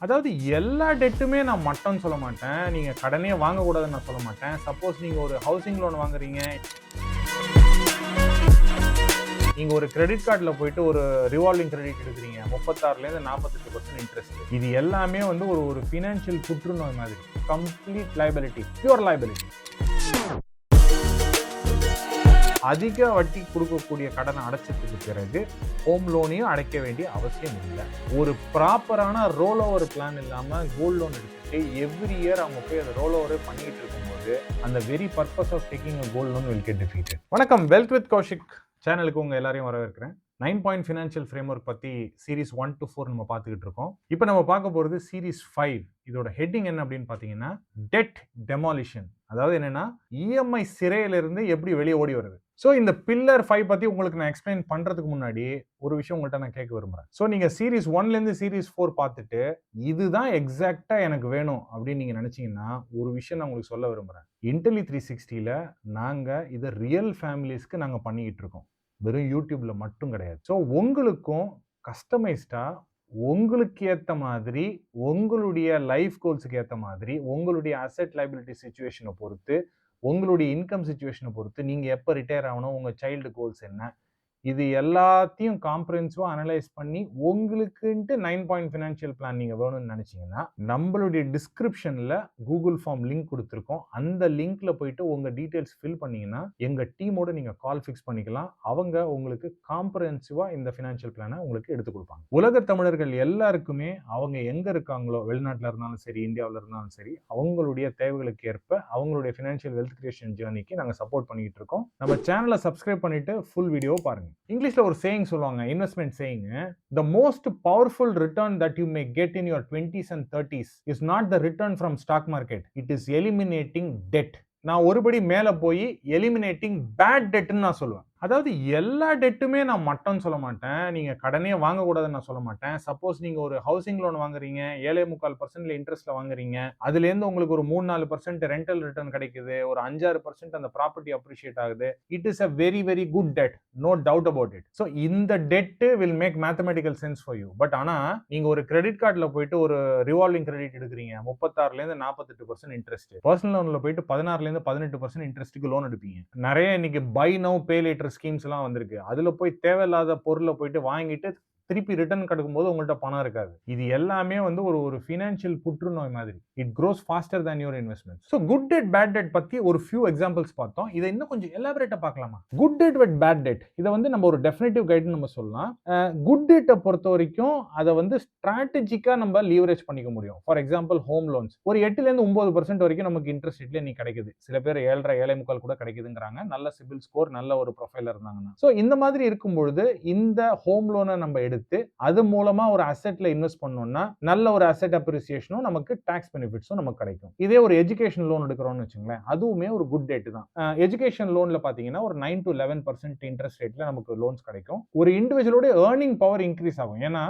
அதாவது எல்லா டெட்டுமே நான் மட்டம்னு சொல்ல மாட்டேன். நீங்க கடனே வாங்கக்கூடாதுன்னு நான் சொல்ல மாட்டேன். சப்போஸ் நீங்க ஒரு ஹவுசிங் லோன் வாங்குறீங்க. நீங்க ஒரு கிரெடிட் கார்டுல போயிட்டு ஒரு ரிவால்விங் கிரெடிட் எடுக்குறீங்க. 36லேருந்து 48% இன்ட்ரெஸ்ட். இது எல்லாமே வந்து ஒரு ஃபினான்ஷியல் புற்றுநோய் மாதிரி. Complete liability, pure liability. அதிக வட்டி கொடுக்கக்கூடிய கடனை அடைச்சதுக்கு பிறகு ஹோம் லோனையும் அடைக்க வேண்டிய அவசியம் இல்லை. ஒரு ப்ராப்பரான ரோல் ஓவர் பிளான் இல்லாம கோல்ட் லோன் எடுத்துட்டு எவ்ரி இயர் அவங்க போய் அதை ரோல் ஓவரே பண்ணிட்டு இருக்கும்போது அந்த very purpose of taking a gold loan will get defeated. வணக்கம், வெல்த் வித் கௌஷிக் சேனலுக்கு உங்க எல்லாரையும் வரவேற்கிறேன். 9 பாயிண்ட் ஃபினான்ஷியல் ஃப்ரேம்வொர்க் பத்தி சீரிஸ் 1 to 4 நம்ம பார்த்துக்கிட்டு இருக்கோம். இப்போ நம்ம பார்க்க போறது சீரிஸ் 5. இதோட ஹெட்டிங் என்ன அப்படின்னு பாத்தீங்கன்னா, டெட் டெமாலிஷன். அதாவது என்னன்னா, இஎம்ஐ சிறையிலிருந்து எப்படி வெளியே ஓடி வருது. ஸோ இந்த பில்லர் 5 பத்தி உங்களுக்கு நான் எக்ஸ்பிளைன் பண்றதுக்கு முன்னாடி ஒரு விஷயம் உங்கள்கிட்ட நான் கேட்க விரும்புறேன். ஸோ நீங்க சீரிஸ் 1ல இருந்து சீரிஸ் 4 பார்த்துட்டு இதுதான் எக்ஸாக்டா எனக்கு வேணும் அப்படின்னு நீங்க நினைச்சீங்கன்னா, ஒரு விஷயம் நான் உங்களுக்கு சொல்ல விரும்புறேன். இன்டெலி 360ல நாங்க இதை ரியல் ஃபேமிலிஸ்க்கு நாங்க பண்ணிக்கிட்டு இருக்கோம். வெறும் யூடியூப்ல மட்டும் கிடையாது. ஸோ உங்களுக்கும் கஸ்டமைஸ்டா உங்களுக்கு ஏத்த மாதிரி, உங்களுடைய லைஃப் கோல்ஸுக்கு ஏத்த மாதிரி, உங்களுடைய அசெட் லைபிலிட்டி சிச்சுவேஷனை பொறுத்து, உங்களுடைய இன்கம் சிச்சுவேஷனை பொறுத்து, நீங்க எப்ப ரிட்டையர் ஆகணும், உங்க சைல்டு கோல்ஸ் என்ன, இது எல்லாத்தையும் காம்ப்ரிஹென்சிவா அனலைஸ் பண்ணி உங்களுக்குன்ட்டு 9 பாயிண்ட் ஃபினான்ஷியல் பிளான் நீங்க வேணும்னு நினைச்சீங்கன்னா, நம்மளுடைய டிஸ்கிரிப்ஷன்ல கூகுள் ஃபார்ம் லிங்க் கொடுத்துருக்கோம். அந்த லிங்க்ல போயிட்டு உங்க டீடைல்ஸ் ஃபில் பண்ணீங்கன்னா எங்க டீமோட நீங்க கால் ஃபிக்ஸ் பண்ணிக்கலாம். அவங்க உங்களுக்கு காம்ப்ரிஹென்சிவா இந்த ஃபினான்ஷியல் பிளானை உங்களுக்கு எடுத்து கொடுப்பாங்க. உலக தமிழர்கள் எல்லாருக்குமே அவங்க எங்க இருக்காங்களோ, வெளிநாட்டுல இருந்தாலும் சரி, இந்தியாவில் இருந்தாலும் சரி, அவங்களுடைய தேவைகளுக்கு ஏற்ப அவங்களுடைய ஃபினான்ஷியல் வெல்த் கிரியேஷன் ஜேர்னிக்கு நாங்க சப்போர்ட் பண்ணிட்டு இருக்கோம். நம்ம சேனலை சப்ஸ்கிரைப் பண்ணிட்டு ஃபுல் வீடியோ பாருங்க. இங்கிலீஷ்ல ஒரு சேயிங் சொல்லுவாங்க, investment saying. The most powerful return that you may get in your 20s and 30s is not the return from stock market. It is eliminating debt. நான் ஒருபடி மேல போய் எலிமினேட்டிங் பேட் டெட்னு நான் சொல்லுவேன். அதாவது எல்லா டெட்டுமே நான் மட்டம்னு சொல்ல மாட்டேன். நீங்க கடனே வாங்கக்கூடாதுன்னு நான் சொல்ல மாட்டேன். சப்போஸ் நீங்க ஒரு ஹவுசிங் லோன் வாங்குறீங்க, 7.25% இன்ட்ரெஸ்ட்ல வாங்குறீங்க, அதுல இருந்து உங்களுக்கு ஒரு 3-4% ரெண்டல் ரிட்டர்ன் கிடைக்குது, ஒரு 5-6% அந்த ப்ராப்பர்ட்டி அப்ரிஷியேட் ஆகுது. It is a very very good debt, no doubt about it. So இந்த debt will make mathematical sense for you. But ஆனா நீங்க ஒரு கிரெடிட் கார்டுல போயிட்டு ஒரு ரிவால்விங் கிரெடிட் எடுக்கிறீங்க, 36லேருந்து 48% இன்ட்ரெஸ்ட். பர்சனல் லோன்ல போயிட்டு 16லேருந்து 18% இன்ட்ரெஸ்ட்டுக்கு லோன் எடுப்பீங்க. நிறைய இன்னைக்கு buy now pay later schemes எல்லாம் வந்திருக்கு. அதுல போய் தேவையில்லாத பொருளை போயிட்டு வாங்கிட்டு திருப்பி ரிட்டர்ன் கிடைக்கும்போது உங்கள்ட்ட பணம் இருக்காது. இது எல்லாமே வந்து ஒரு ஃபினான்ஷியல் புற்றுநோய் மாதிரி. It grows faster than your investment. So good debt bad debt பத்தி ஒரு ஃபியூ எக்ஸாம்பிள்ஸ் பார்த்தோம். இதை இன்னும் கொஞ்சம் எலாபரேட்டா பார்க்கலாமா? Good debt with bad debt இதை வந்து நம்ம ஒரு டெஃபினேட்டிவ் கைடு நம்ம சொல்லலாம். குட் டெட்டை பொறுத்த வரைக்கும் அதை வந்து ஸ்ட்ராட்டஜிக்கா நம்ம லீவரேஜ் பண்ணிக்க முடியும். ஃபார் எக்ஸாம்பிள் ஹோம் லோன்ஸ் ஒரு 8லேருந்து 9% வரைக்கும் நமக்கு இன்ட்ரெஸ்ட் ரேட்ல நீ கிடைக்குது. சில பேர் 7.5 7.25 கூட கிடைக்குதுங்கிறாங்க. நல்ல சிபில் ஸ்கோர், நல்ல ஒரு ப்ரொஃபைல இருந்தாங்கன்னா. ஸோ இந்த மாதிரி இருக்கும்பொழுது இந்த ஹோம் லோனை நம்ம எடுத்து அது மூலமா ஒரு அசெட்ல இன்வெஸ்ட் பண்ணோம்னா நல்ல ஒரு அசெட் அப்ரிசியேஷனும் நமக்கு டாக்ஸ் பெனிஃபிட்ஸும் நமக்கு கிடைக்கும். இதே ஒரு எஜுகேஷன் லோன் எடுக்கிறோம்னு வச்சுங்களேன், அதுவுமே ஒரு குட் டெட் தான். எஜுகேஷன் லோன்ல பாத்தீங்கன்னா ஒரு 9 to 11% இன்ட்ரெஸ்ட் ரேட்ல நமக்கு லோன்ஸ் கிடைக்கும். ஒரு இண்டிவிஜுவலோட ஏர்னிங் பவர் இன்க்ரீஸ் ஆகும். ஏன்னா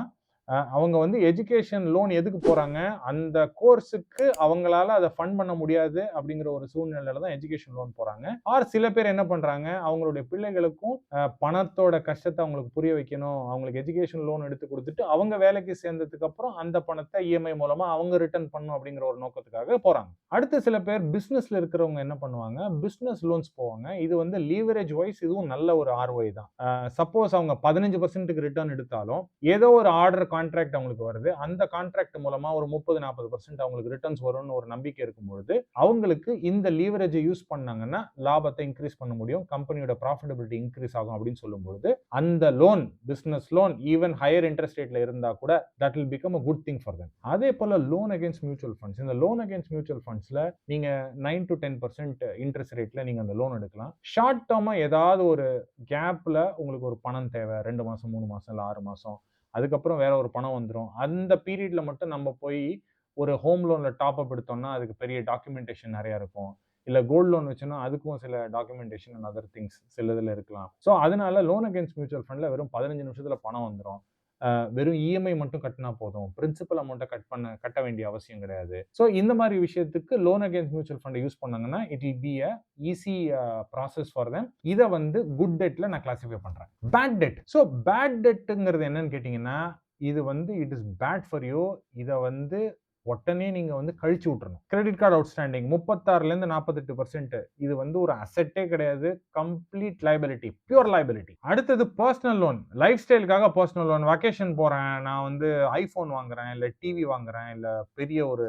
அவங்க வந்து எஜுகேஷன் லோன் எதுக்கு போறாங்க, அந்த கோர்ஸுக்கு அவங்களால அதை ஃபண்ட் பண்ண முடியாது அப்படிங்கிற ஒரு சூழ்நிலையில தான் எஜுகேஷன் லோன் போறாங்க. ஆர் சில பேர் என்ன பண்றாங்க, அவங்களுடைய பிள்ளைகளுக்கும் பணத்தோட கஷ்டத்தை அவங்களுக்கு புரிய வைக்கணும், அவங்களுக்கு எஜுகேஷன் லோன் எடுத்து கொடுத்துட்டு அவங்க வேலைக்கு சேர்ந்ததுக்கு அப்புறம் அந்த பணத்தை இஎம்ஐ மூலமா அவங்க ரிட்டர்ன் பண்ணணும் அப்படிங்கிற ஒரு நோக்கத்துக்காக போறாங்க. அடுத்து சில பேர் பிசினஸ்ல இருக்கிறவங்க என்ன பண்ணுவாங்க, பிசினஸ் லோன்ஸ் போவாங்க. இது வந்து லீவரேஜ் வைஸ் இதுவும் நல்ல ஒரு ஆர்ஓஐ தான். சப்போஸ் அவங்க 15% ரிட்டர்ன் எடுத்தாலும் ஏதோ ஒரு ஆர்டர் கான்ட்ராக்ட் அவங்களுக்கு வருது, அந்த கான்ட்ராக்ட் மூலமா ஒரு 30-40% அவங்களுக்கு ரிட்டர்ன்ஸ் வரும்னு ஒரு நம்பிக்கை இருக்கும்பொழுது அவங்களுக்கு இந்த லீவரேஜை யூஸ் பண்ணாங்கன்னா லாபத்தை இன்க்ரீஸ் பண்ண முடியும், கம்பெனியோட ப்ராஃபிட்டபிலிட்டி இன்க்ரீஸ் ஆகும் அப்படின்னு சொல்லும்போது அந்த loan, business loan even higher interest ரேட்ல இருந்தா கூட that will become a good thing for them. அதே போல லோன் அகைன்ஸ்ட் மியூச்சுவல் ஃபண்ட்ஸ். இந்த லோன் அகைன்ஸ்ட் மியூச்சுவல் ஃபண்ட்ஸ்ல நீங்க 9 to 10% இன்ட்ரெஸ்ட் ரேட்ல நீங்க அந்த லோன் எடுக்கலாம். ஷார்ட் டேர்மா ஏதாவது ஒரு கேப்ல உங்களுக்கு ஒரு பணம் தேவை, 2 மாசம் 3 மாசம் இல்ல 6 மாசம், அதுக்கப்புறம் வேற ஒரு பணம் வந்துடும். அந்த பீரியட்ல மட்டும் நம்ம போய் ஒரு ஹோம் லோன்ல டாப் அப் எடுத்தோம்னா அதுக்கு பெரிய டாக்குமெண்டேஷன் நிறைய இருக்கும். இல்ல கோல்ட் லோன் வச்சோம்னா அதுக்கும் சில டாக்குமெண்டேஷன் அண்ட் அதர் திங்ஸ் சில இதுல இருக்கலாம். ஸோ அதனால லோன் அகைன்ஸ்ட் மியூச்சுவல் ஃபண்ட்ல வெறும் 15 நிமிஷத்துல பணம் வந்துடும். வெறும் இஎம்ஐ மட்டும் கட்டினா போதும், பிரின்சிபல் அமௌண்ட்டை கட்ட வேண்டிய அவசியம் கிடையாது. ஸோ இந்த மாதிரி விஷயத்துக்கு லோன் அகைன்ஸ்ட் மியூச்சுவல் ஃபண்டை யூஸ் பண்ணாங்கன்னா it will be a easy process for them. இதை வந்து குட் டெட்ல நான் கிளாசிஃபை பண்றேன். Bad debt. ஸோ பேட் டெட்டுங்கிறது என்னன்னு கேட்டீங்கன்னா, இது வந்து it is bad for you. இத வந்து உடனே நீங்க வந்து கழிச்சு விட்டுறணும். கிரெடிட் கார்டு அவுட்ஸ்டாண்டிங் 36லேருந்து 48%. இது வந்து ஒரு அசெட்டே கிடையாது. Complete liability, pure liability. அடுத்தது பர்சனல் லோன். லைஃப் ஸ்டைலுக்காக பர்சனல் லோன். வெக்கேஷன் போறேன், நான் வந்து ஐபோன் வாங்குறேன், இல்ல டிவி வாங்குறேன், இல்ல பெரிய ஒரு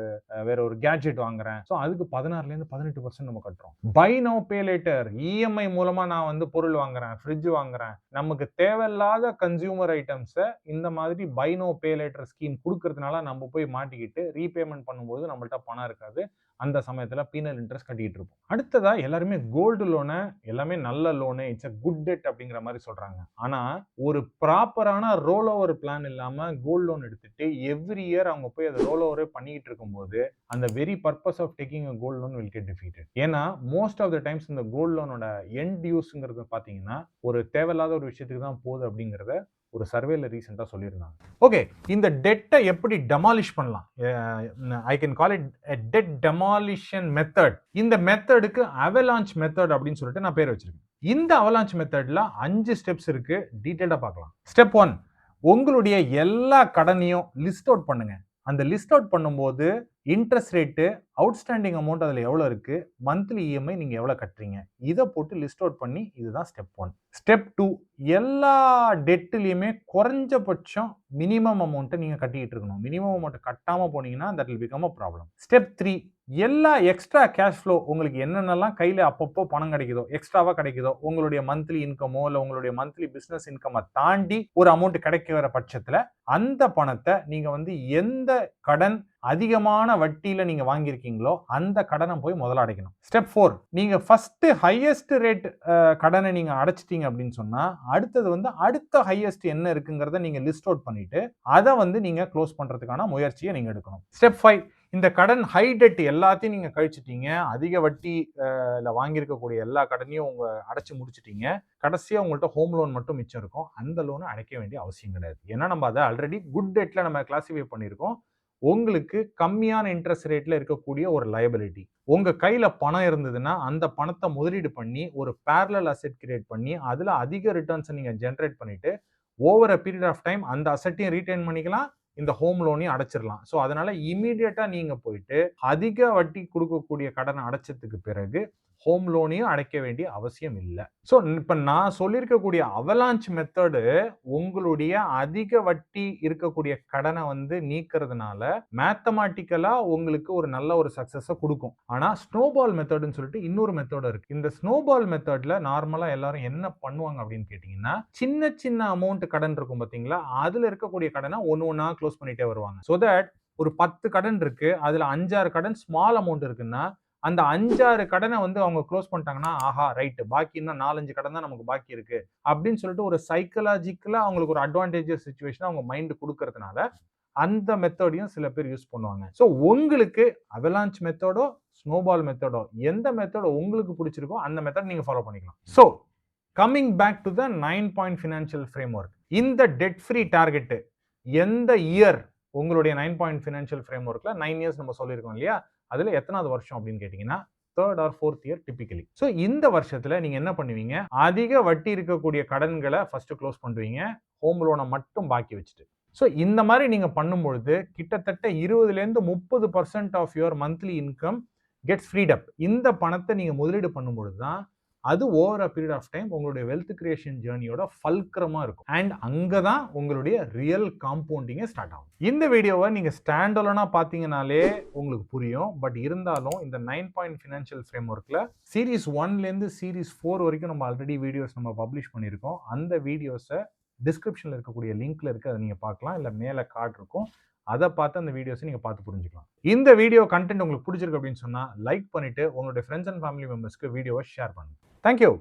வேற ஒரு கேட்ஜெட் வாங்குறேன். ஸோ அதுக்கு 16லேருந்து 18% நம்ம கட்டுறோம். Buy now pay later. EMI மூலமா நான் வந்து பொருள் வாங்குறேன், ஃப்ரிட்ஜ் வாங்குறேன். நமக்கு தேவையில்லாத கன்சியூமர் ஐட்டம்ஸை இந்த மாதிரி buy no pay later scheme கொடுக்கறதுனால நம்ம போய் மாட்டிக்கிட்டு ரீபேமெண்ட் பண்ணும்போது நம்மள்ட்ட பணம் இருக்காது. அந்த சமயத்துல பீனல் இன்ட்ரெஸ்ட் கட்டிட்டு இருப்போம். அடுத்ததா எல்லாருமே கோல்டு லோன எல்லாமே நல்ல loan, it's a good debt அப்படிங்கிற மாதிரி சொல்றாங்க. ஆனா ஒரு ப்ராப்பரான ரோல் ஓவர் பிளான் இல்லாம கோல்டு லோன் எடுத்துட்டு எவ்ரி இயர் அவங்க போய் அதை ரோல் ஓவரே பண்ணிட்டு இருக்கும்போது அந்த very purpose of taking a gold loan will get defeated. ஏன்னா மோஸ்ட் ஆஃப் த டைம்ஸ் இந்த கோல்டு லோனோட எண்ட் யூஸ்ங்கிறது பாத்தீங்கன்னா ஒரு தேவையில்லாத ஒரு விஷயத்துக்கு தான் போகுது அப்படிங்கிறத ஒரு சர்வேல ரீசெண்டா சொல்லியிருந்தாங்க. ஓகே, இந்த டெட்டை எப்படி டெமாலிஷ் பண்ணலாம்? I can call it debt demolition method. இந்த மெத்தடுக்கு அவலான்ச் மெத்தட் அப்படின்னு சொல்லிட்டு நான் பேர் வச்சிருக்கேன். இந்த அவலான்ச் மெத்தட்ல 5 ஸ்டெப்ஸ் இருக்கு. டீடைலா பார்க்கலாம். ஸ்டெப் 1, உங்களுடைய எல்லா கடனையும் லிஸ்ட் அவுட் பண்ணுங்க. அந்த லிஸ்ட் அவுட் பண்ணும்போது இன்ட்ரெஸ்ட் ரேட்டு, அவுட்ஸ்டாண்டிங் அமௌண்ட் அதில் எவ்வளோ இருக்கு, மந்த்லி இஎம்ஐ நீங்க எவ்வளவு கட்டுறீங்க, இதை போட்டு லிஸ்ட் அவுட் பண்ணி இதுதான் ஸ்டெப் 1. ஸ்டெப் 2, எல்லா டெட்லயுமே குறைஞ்சபட்சம் மினிமம் அமௌண்ட்டை நீங்க கட்டிட்டு இருக்கணும். மினிமம் அமௌண்ட் கட்டாம போனீங்கன்னா that will become a problem. Step 3, எல்லா எக்ஸ்ட்ரா கேஷ் ஃப்ளோ உங்களுக்கு என்னென்னலாம் கையில அப்பப்போ பணம் கிடைக்குதோ, எக்ஸ்ட்ராவா கிடைக்குதோ, உங்களுடைய மந்த்லி இன்கமோ இல்ல உங்களுடைய மந்த்லி பிசினஸ் இன்கமை தாண்டி ஒரு அமௌண்ட் கிடைக்கிற பட்சத்துல அந்த பணத்தை நீங்க வந்து எந்த கடன் அதிகமான வட்டியில நீங்க வாங்கியிருக்கீங்களோ அந்த கடனை போய் முதல்ல அடைக்கணும். ஸ்டெப் 4, நீங்க ஃபர்ஸ்ட் ஹையஸ்ட் ரேட் கடனை நீங்க அடைச்சிட்டீங்க அப்படின்னு சொன்னா அடுத்தது வந்து அடுத்த ஹையஸ்ட் என்ன இருக்குங்கிறத நீங்க லிஸ்ட் அவுட் பண்ணிட்டு அதை வந்து நீங்க க்ளோஸ் பண்றதுக்கான முயற்சியை நீங்க எடுக்கணும். ஸ்டெப் 5, இந்த கடன் ஹை டெட் எல்லாத்தையும் நீங்க கழிச்சிட்டீங்க, அதிக வட்டி வாங்கியிருக்கக்கூடிய எல்லா கடனையும் உங்க அடைச்சு முடிச்சிட்டீங்க, கடைசியா உங்கள்ட்ட ஹோம் லோன் மட்டும் மிச்சம் இருக்கும். அந்த லோனை அடைக்க வேண்டிய அவசியம் கிடையாது. ஏன்னா நம்ம அதை ஆல்ரெடி குட் டெட்ல நம்ம கிளாசிஃபை பண்ணியிருக்கோம். உங்களுக்கு கம்மியான இன்ட்ரெஸ்ட் ரேட்ல இருக்கக்கூடிய ஒரு லைபிலிட்டி. உங்க கையில பணம் இருந்ததுன்னா அந்த பணத்தை முதலீடு பண்ணி ஒரு பேரலல் அசெட் கிரியேட் பண்ணி அதுல அதிக ரிட்டர்ன்ஸ் நீங்க ஜென்ரேட் பண்ணிட்டு over a period of time அந்த அசெட்டையும் ரீடைன் பண்ணிக்கலாம், இந்த ஹோம் லோனையும் அடைச்சிடலாம். ஸோ அதனால இமீடியட்டா நீங்க போயிட்டு அதிக வட்டி கொடுக்கக்கூடிய கடனை அடைச்சதுக்கு பிறகு ஹோம் லோனையும் அடைக்க வேண்டிய அவசியம் இல்லை. ஸோ இப்ப நான் சொல்லியிருக்கக்கூடிய அவலான்ச் மெத்தடு உங்களுடைய அதிக வட்டி இருக்கக்கூடிய கடனை வந்து நீக்கிறதுனால மேத்தமேட்டிக்கலா உங்களுக்கு ஒரு நல்ல ஒரு சக்சஸை கொடுக்கும். ஆனா ஸ்னோபால் மெத்தட்னு சொல்லிட்டு இன்னொரு மெத்தட் இருக்கு. இந்த ஸ்னோபால் மெத்தட்ல நார்மலா எல்லாரும் என்ன பண்ணுவாங்க அப்படின்னு கேட்டீங்கன்னா, சின்ன சின்ன அமௌண்ட் கடன் இருக்கும் பாத்தீங்களா, அதுல இருக்கக்கூடிய கடனை ஒண்ணா க்ளோஸ் பண்ணிட்டே வருவாங்க. ஸோ தட் ஒரு 10 கடன் இருக்கு, அதுல 5-6 கடன் ஸ்மால் அமௌண்ட் இருக்குன்னா அந்த 5-6 கடனை வந்து அவங்க க்ளோஸ் பண்ணிட்டாங்கன்னா, ஆஹா ரைட், பாக்கி இன்னும் 4-5 கடன் தான் நமக்கு பாக்கி இருக்கு அப்படின்னு சொல்லிட்டு ஒரு சைக்கலாஜிக்கலா அவங்களுக்கு ஒரு அட்வான்டேஜஸ் சிச்சுவேஷன் அவங்க மைண்ட் கொடுக்கறதுனால அந்த மெத்தடையும் சில பேர் யூஸ் பண்ணுவாங்க. ஸோ உங்களுக்கு அவலான்ச் மெத்தடோ ஸ்னோபால் மெத்தடோ எந்த மெத்தடோ உங்களுக்கு பிடிச்சிருக்கோ அந்த மெத்தட் நீங்க ஃபாலோ பண்ணிக்கலாம். So coming back to the 9 point financial framework. இந்த டெட் ஃப்ரீ டார்கெட் எந்த இயர் உங்களுடைய 9 பாயிண்ட் ஃபினான்ஷியல் ஃப்ரேம்வொர்க்ல 9 இயர்ஸ் நம்ம சொல்லியிருக்கோம் இல்லையா, அதுல எத்தனாவது வருஷம் அப்படின்னு கேட்டீங்கன்னா 3rd or 4th year typically. So இந்த வருஷத்துல நீங்க என்ன பண்ணுவீங்க, அதிக வட்டி இருக்கக்கூடிய கடன்களை ஃபர்ஸ்ட் க்ளோஸ் பண்ணுவீங்க, ஹோம் லோனை மட்டும் பாக்கி வச்சுட்டு. ஸோ இந்த மாதிரி நீங்க பண்ணும்பொழுது கிட்டத்தட்ட 20லேருந்து 30% off your monthly income gets freed up. இந்த பணத்தை நீங்க முதலீடு பண்ணும்பொழுது தான் அது over a period of time உங்களுடைய வெல்த் கிரியேஷன் ஜேர்னியோட ஃபல்க்ரமா இருக்கும். அண்ட் அங்கதான் உங்களுடைய ரியல் காம்பவுண்டிங்கே ஸ்டார்ட் ஆகும். இந்த வீடியோவை நீங்க ஸ்டாண்ட் அலோனா பாத்தீங்கன்னாலே உங்களுக்கு புரியும். பட் இருந்தாலும் இந்த 9 பாயிண்ட் ஃபினான்ஷியல் ஃப்ரேம்வொர்க்ல சீரீஸ் 1லேருந்து சீரீஸ் 4 வரைக்கும் நம்ம ஆல்ரெடி வீடியோஸ் நம்ம பப்ளிஷ் பண்ணியிருக்கோம். அந்த வீடியோஸை டிஸ்கிரிப்ஷன்ல இருக்கக்கூடிய லிங்க்ல இருக்கு, அதை நீங்க பார்க்கலாம். இல்ல மேல கார்டு இருக்கும், அதை பார்த்து அந்த வீடியோஸை நீங்க பார்த்து புரிஞ்சுக்கலாம். இந்த வீடியோ கண்டென்ட் உங்களுக்கு பிடிச்சிருக்கு அப்படின்னு சொன்னா லைக் பண்ணிட்டு உங்களுடைய ஃப்ரெண்ட்ஸ் அண்ட் ஃபேமிலி மெம்பர்ஸ்க்கு வீடியோவை ஷேர் பண்ணுங்க. தேங்க்யூ.